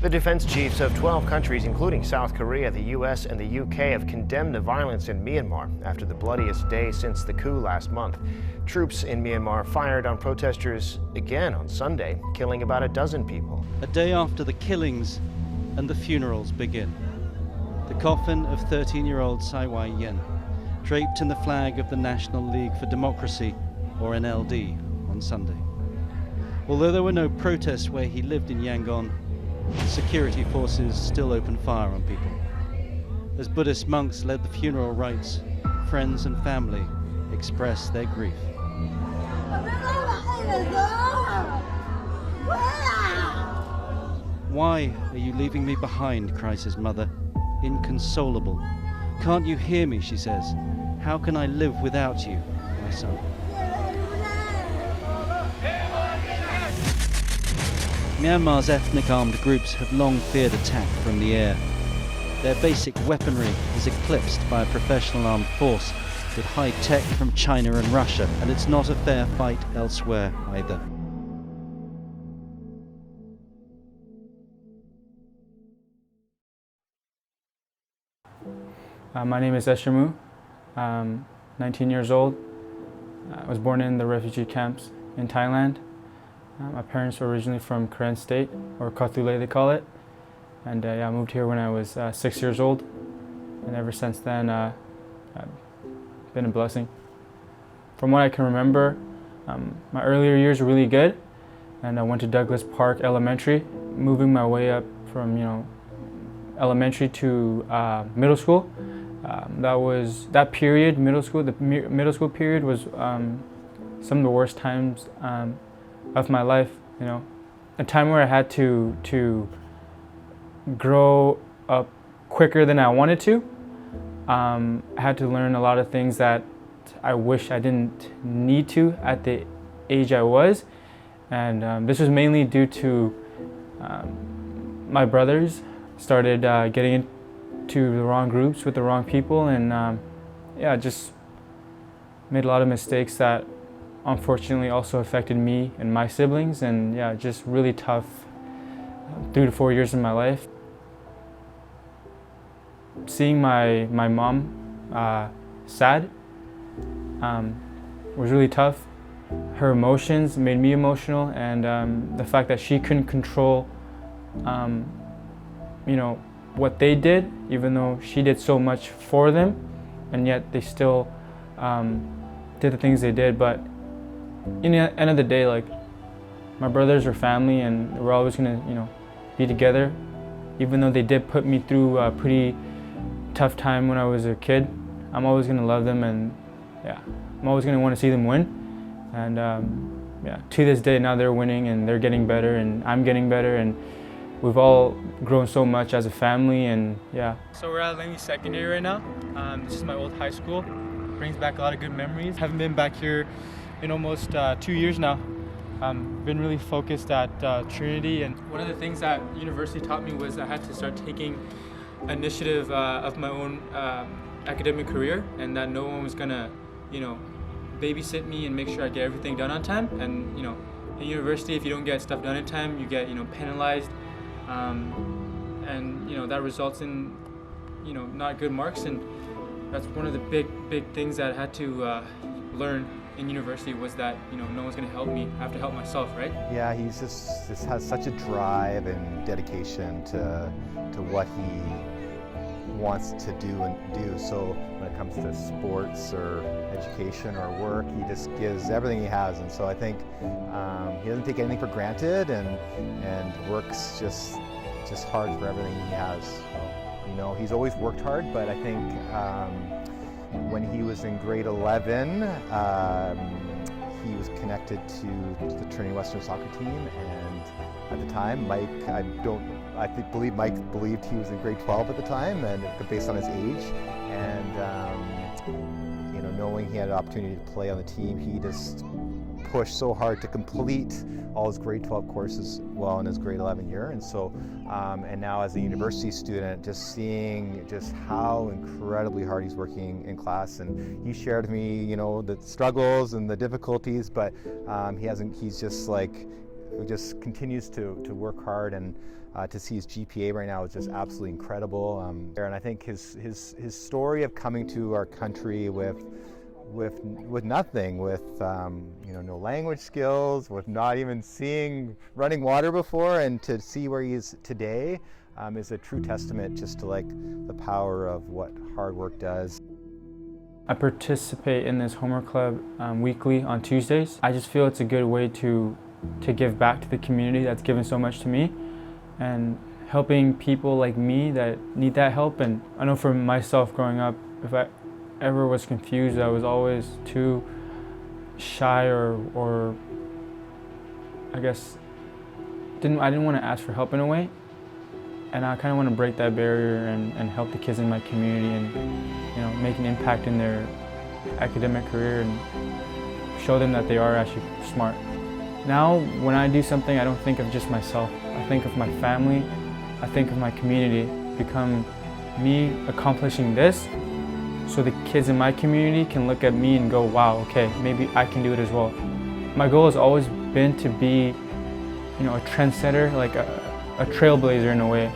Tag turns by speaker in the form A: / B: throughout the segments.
A: The defense chiefs of 12 countries, including South Korea, the U.S., and the U.K., have condemned the violence in Myanmar after the bloodiest day since the coup last month. Troops in Myanmar fired on protesters again on Sunday, killing about a dozen people.
B: A day after the killings and the funerals begin. The coffin of 13-year-old Tsai Ing-wen, draped in the flag of the National League for Democracy, or NLD, on Sunday. Although there were no protests where he lived in Yangon, security forces still opened fire on people. As Buddhist monks led the funeral rites, friends and family expressed their grief. "Why are you leaving me behind?" cries his mother, inconsolable. "Can't you hear me?" she says. "How can I live without you, my son?" Myanmar's ethnic armed groups have long feared attack from the air. Their basic weaponry is eclipsed by a professional armed force with high tech from China and Russia, and it's not a fair fight elsewhere either.
C: My name is Hser Moo. I'm 19 years old. I was born in the refugee camps in Thailand. My parents were originally from Karen State, or Kathule they call it. And I moved here when I was 6 years old. And ever since then, I've been a blessing. From what I can remember, my earlier years were really good. And I went to Douglas Park Elementary, moving my way up from, elementary to middle school. That period, middle school period was some of the worst times of my life, a time where I had to grow up quicker than I wanted to. I had to learn a lot of things that I wish I didn't need to at the age I was, and this was mainly due to my brothers started getting into the wrong groups with the wrong people, and just made a lot of mistakes that unfortunately also affected me and my siblings, and just really tough 3 to 4 years of my life. Seeing my mom sad was really tough. Her emotions made me emotional, and the fact that she couldn't control what they did, even though she did so much for them, and yet they still did the things they did. But in the end of the day, my brothers are family, and we're always gonna, be together. Even though they did put me through a pretty tough time when I was a kid, I'm always gonna love them, and I'm always gonna want to see them win. And to this day, now they're winning, and they're getting better, and I'm getting better, and we've all grown so much as a family, and
D: So we're at Langley Secondary right now. This is my old high school. Brings back a lot of good memories. Haven't been back here in almost 2 years now. Been really focused at Trinity, and one of the things that university taught me was I had to start taking initiative of my own academic career, and that no one was gonna, babysit me and make sure I get everything done on time. And in university, if you don't get stuff done in time, you get penalized, and that results in not good marks. And that's one of the big things that I had to learn in university, was that no one's going to help me. I have to help myself, right?
E: Yeah, he's just has such a drive and dedication to what he wants to do. So when it comes to sports or education or work, he just gives everything he has. And so I think he doesn't take anything for granted, and works just hard for everything he has. So, he's always worked hard, but I think when he was in grade 11, he was connected to the Trinity Western soccer team, and at the time, I believe Mike believed he was in grade 12 at the time, and based on his age, and knowing he had an opportunity to play on the team, he just pushed so hard to complete all his grade 12 courses well in his grade 11 year. And so, and now as a university student, just seeing just how incredibly hard he's working in class. And he shared with me, the struggles and the difficulties, but he's just who just continues to work hard, and to see his GPA right now is just absolutely incredible. And I think his story of coming to our country with nothing, with no language skills, with not even seeing running water before, and to see where he is today is a true testament just to like the power of what hard work does.
C: I participate in this homework club weekly on Tuesdays. I just feel it's a good way to give back to the community that's given so much to me, and helping people like me that need that help. And I know for myself growing up, if I ever was confused, I was always too shy or I guess I didn't want to ask for help in a way. And I kind of want to break that barrier and help the kids in my community and make an impact in their academic career and show them that they are actually smart. Now, when I do something, I don't think of just myself. I think of my family. I think of my community. Become me accomplishing this, so the kids in my community can look at me and go, wow, okay, maybe I can do it as well. My goal has always been to be, a trendsetter, like a trailblazer in a way.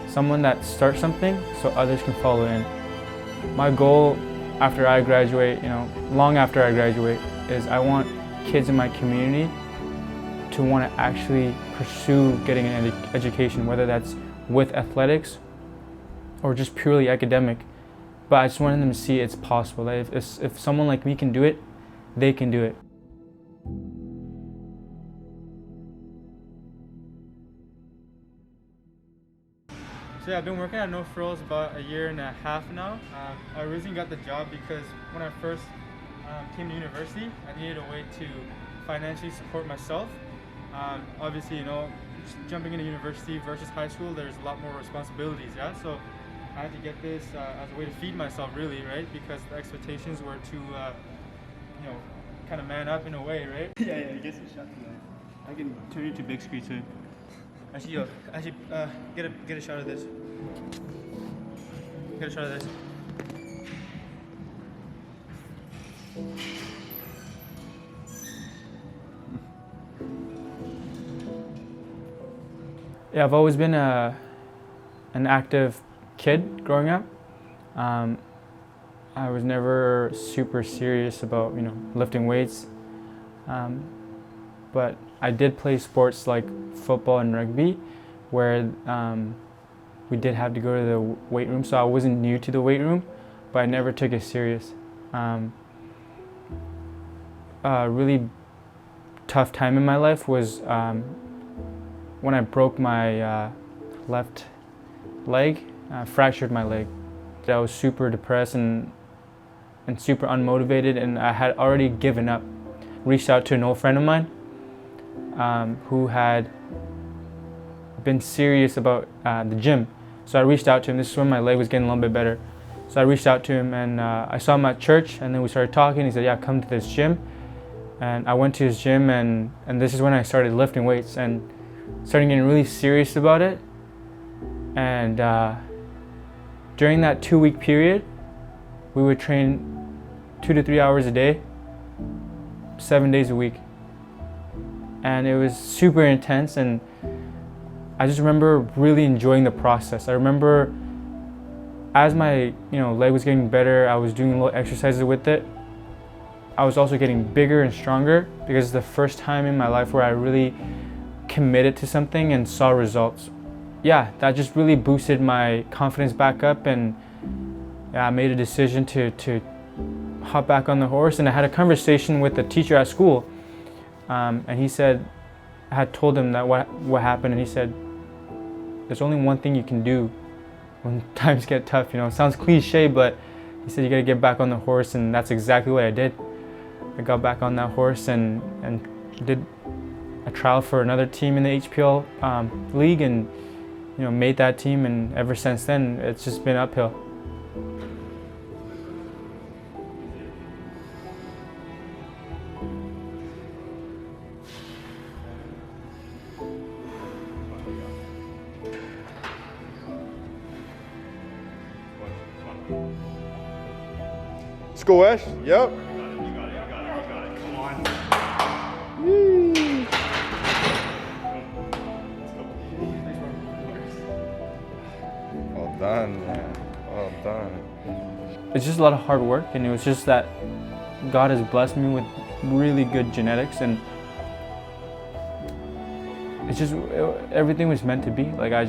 C: Someone that starts something so others can follow in. My goal after I graduate, long after I graduate, is I want kids in my community to want to actually pursue getting an education, whether that's with athletics or just purely academic. But I just wanted them to see it's possible. That if someone like me can do it, they can do it.
D: So yeah, I've been working at No Frills about a year and a half now. I originally got the job because when I first came to university, I needed a way to financially support myself. Obviously, just jumping into university versus high school, there's a lot more responsibilities, yeah? So I had to get this as a way to feed myself, really, right? Because the expectations were to, kind of man up in a way, right? Yeah, get some shots tonight. I can turn it to big screen too. Actually, get a shot of this. Get a shot of this.
C: Yeah, I've always been an active kid growing up. I was never super serious about lifting weights, but I did play sports like football and rugby, where we did have to go to the weight room. So I wasn't new to the weight room, but I never took it serious. A really tough time in my life was when I broke my left leg, fractured my leg. I was super depressed and super unmotivated, and I had already given up. Reached out to an old friend of mine who had been serious about the gym. So I reached out to him. This is when my leg was getting a little bit better. So I reached out to him, and I saw him at church, and then we started talking. He said, yeah, come to this gym. And I went to his gym, and this is when I started lifting weights and started getting really serious about it. And during that 2-week period, we would train 2 to 3 hours a day, 7 days a week. And it was super intense, and I just remember really enjoying the process. I remember as my leg was getting better, I was doing little exercises with it. I was also getting bigger and stronger, because it's the first time in my life where I really committed to something and saw results. Yeah, that just really boosted my confidence back up, and yeah, I made a decision to hop back on the horse. And I had a conversation with the teacher at school, and he said, I had told him that what happened, and he said, there's only one thing you can do when times get tough. It sounds cliche, but he said you gotta get back on the horse, and that's exactly what I did. I got back on that horse and did a trial for another team in the HPL league, and made that team, and ever since then it's just been uphill.
F: Let's go, Ash. Yep.
D: You got it. Come on.
F: Woo. done, man. Well done.
C: It's just a lot of hard work, and it was just that God has blessed me with really good genetics, and it's just, everything was meant to be. Like I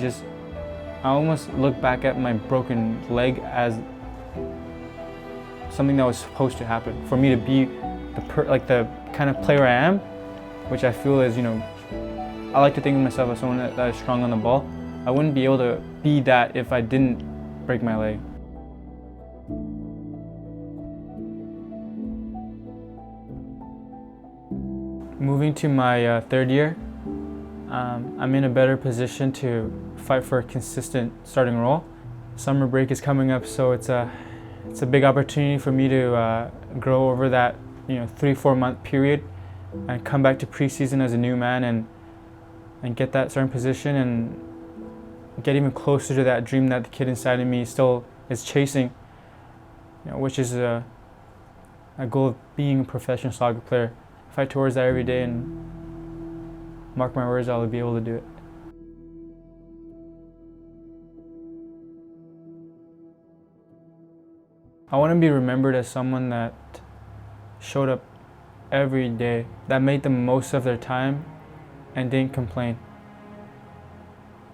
C: almost look back at my broken leg as something that was supposed to happen for me to be the kind of player I am, which I feel is, I like to think of myself as someone that is strong on the ball. I wouldn't be able to be that if I didn't break my leg. Moving to my third year, I'm in a better position to fight for a consistent starting role. Summer break is coming up, so it's a big opportunity for me to grow over that 3-4 month period and come back to preseason as a new man and get that starting position and get even closer to that dream that the kid inside of me still is chasing, which is a goal of being a professional soccer player. Fight towards that every day, and mark my words, I'll be able to do it. I want to be remembered as someone that showed up every day, that made the most of their time and didn't complain.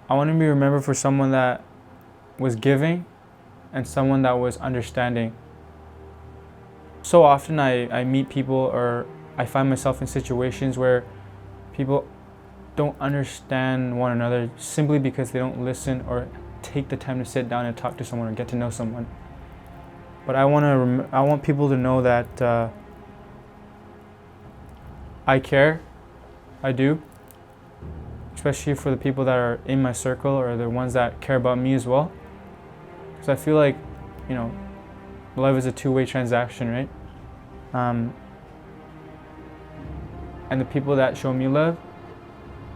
C: I want to be remembered for someone that was giving and someone that was understanding. So often I meet people, or I find myself in situations where people don't understand one another simply because they don't listen or take the time to sit down and talk to someone or get to know someone. But I want people to know that I care. I do. Especially for the people that are in my circle or the ones that care about me as well. Because I feel like, love is a two-way transaction, right? And the people that show me love,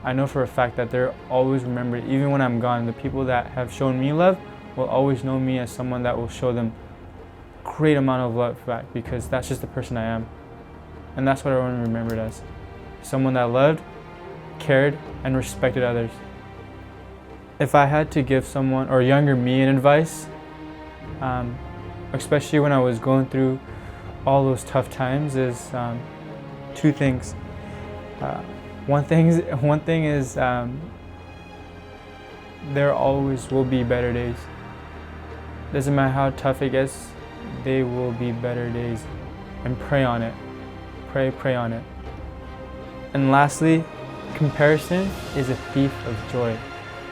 C: I know for a fact that they're always remembered. Even when I'm gone, the people that have shown me love will always know me as someone that will show them great amount of love back, because that's just the person I am. And that's what I want to be remembered as. Someone that loved, cared, and respected others. If I had to give someone, or younger me, an advice, especially when I was going through all those tough times, is two things. One thing is there always will be better days. Doesn't matter how tough it gets, they will be better days. And pray on it. Pray on it. And lastly, comparison is a thief of joy.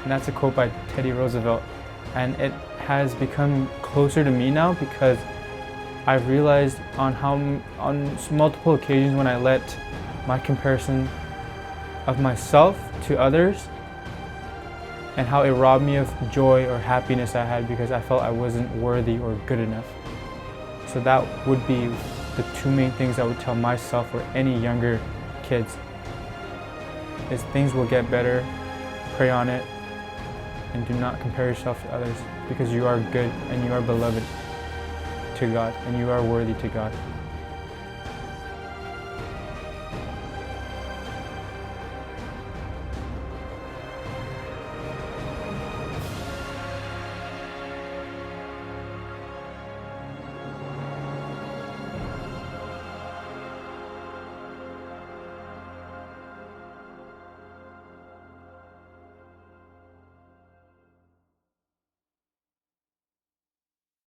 C: And that's a quote by Teddy Roosevelt. And it has become closer to me now, because I've realized on multiple occasions when I let my comparison of myself to others, and how it robbed me of joy or happiness I had because I felt I wasn't worthy or good enough. So that would be the two main things I would tell myself or any younger kids, is things will get better, pray on it, and do not compare yourself to others, because you are good and you are beloved to God and you are worthy to God.